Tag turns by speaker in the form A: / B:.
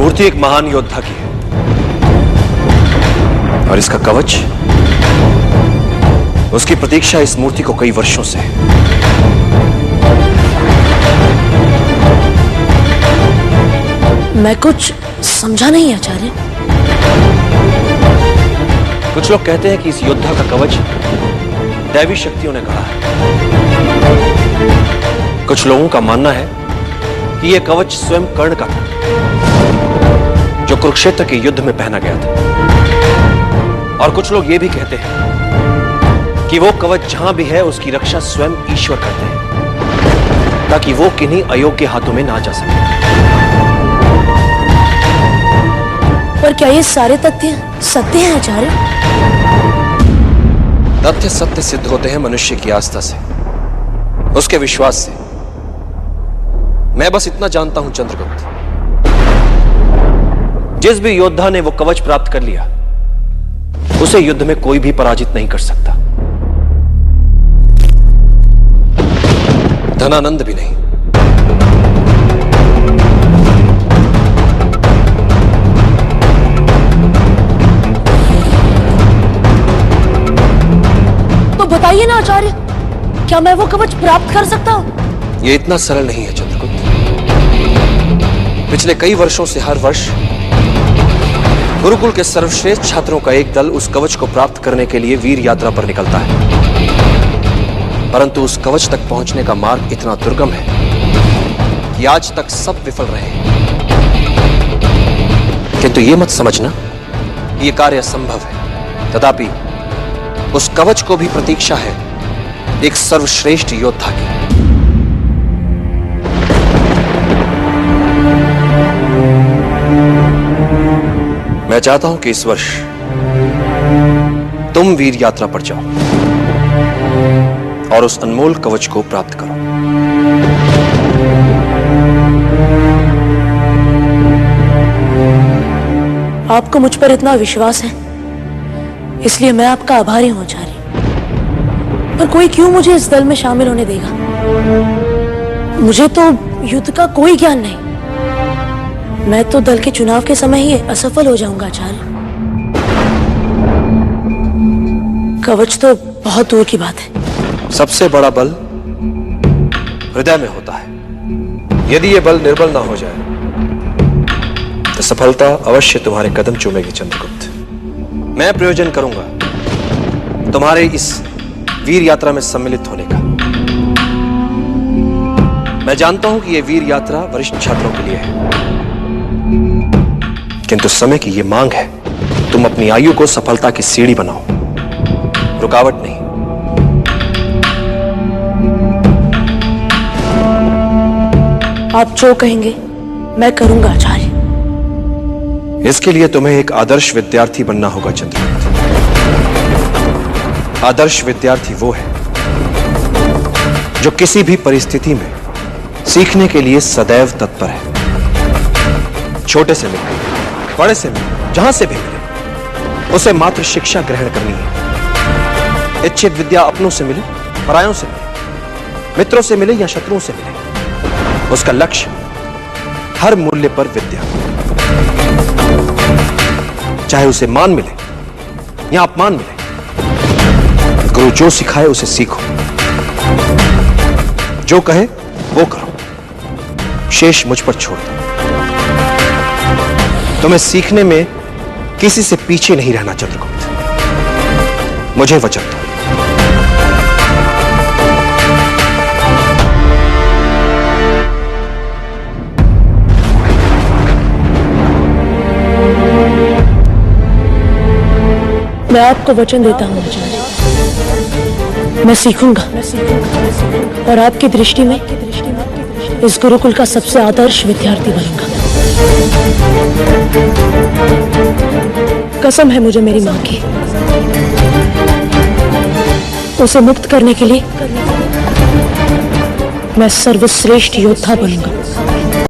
A: मूर्ति एक महान योद्धा की है और इसका कवच उसकी प्रतीक्षा इस मूर्ति को कई वर्षों से है।
B: मैं कुछ समझा नहीं आचार्य।
A: कुछ लोग कहते हैं कि इस योद्धा का कवच दैवी शक्तियों ने गढ़ा है। कुछ लोगों का मानना है कि यह कवच स्वयं कर्ण का था, जो कुरुक्षेत्र के युद्ध में पहना गया था। और कुछ लोग यह भी कहते हैं कि वो कवच जहां भी है उसकी रक्षा स्वयं ईश्वर करते हैं, ताकि वो किन्हीं अयोग्य हाथों में ना जा सके।
B: पर क्या ये सारे तथ्य सत्य हैं आचार्य?
A: तथ्य सत्य सिद्ध होते हैं मनुष्य की आस्था से, उसके विश्वास से। मैं बस इतना जानता हूं चंद्रगुप्त, जिस भी योद्धा ने वो कवच प्राप्त कर लिया उसे युद्ध में कोई भी पराजित नहीं कर सकता, धनानंद भी नहीं।
B: तो बताइए ना आचार्य, क्या मैं वो कवच प्राप्त कर सकता हूं?
A: यह इतना सरल नहीं है चंद्रगुप्त। पिछले कई वर्षों से हर वर्ष गुरुकुल के सर्वश्रेष्ठ छात्रों का एक दल उस कवच को प्राप्त करने के लिए वीर यात्रा पर निकलता है, परंतु उस कवच तक पहुंचने का मार्ग इतना दुर्गम है कि आज तक सब विफल रहे। किंतु यह मत समझना यह कार्य असंभव है, तथापि उस कवच को भी प्रतीक्षा है एक सर्वश्रेष्ठ योद्धा की। मैं चाहता हूं कि इस वर्ष तुम वीर यात्रा पर जाओ और उस अनमोल कवच को प्राप्त करो।
B: आपको मुझ पर इतना विश्वास है, इसलिए मैं आपका आभारी हूं आचार्य। पर कोई क्यों मुझे इस दल में शामिल होने देगा? मुझे तो युद्ध का कोई ज्ञान नहीं। मैं तो दल के चुनाव के समय ही असफल हो जाऊंगा आचार्य। कवच तो बहुत दूर की बात है।
A: सबसे बड़ा बल हृदय में होता है। यदि यह बल निर्बल ना हो जाए तो सफलता अवश्य तुम्हारे कदम चूमेगी चंद्रगुप्त। मैं प्रयोजन करूंगा तुम्हारे इस वीर यात्रा में सम्मिलित होने का। मैं जानता हूं कि यह वीर यात्रा वरिष्ठ छात्रों के लिए है, किंतु समय की यह मांग है तुम अपनी आयु को सफलता की सीढ़ी बनाओ, रुकावट नहीं।
B: आप जो कहेंगे मैं करूंगा आचार्य।
A: इसके लिए तुम्हें एक आदर्श विद्यार्थी बनना होगा चंद्रगुप्त। आदर्श विद्यार्थी वो है जो किसी भी परिस्थिति में सीखने के लिए सदैव तत्पर है। छोटे से मिले, बड़े से मिले, जहां से भी मिले, उसे मात्र शिक्षा ग्रहण करनी है। इच्छित विद्या अपनों से मिले, परायों से मिले, मित्रों से मिले या शत्रुओं से मिले, उसका लक्ष्य हर मूल्य पर विद्या, चाहे उसे मान मिले या अपमान मिले। गुरु जो सिखाए उसे सीखो, जो कहे वो करो, शेष मुझ पर छोड़ दो। तुम्हें सीखने में किसी से पीछे नहीं रहना चंद्रगुप्त। मुझे वचन दो।
B: मैं आपको वचन देता हूं आचार्य, मैं सीखूंगा और आपकी दृष्टि में इस गुरुकुल का सबसे आदर्श विद्यार्थी बनूंगा। कसम है मुझे मेरी मां की। उसे मुक्त करने के लिए मैं सर्वश्रेष्ठ योद्धा बनूंगा।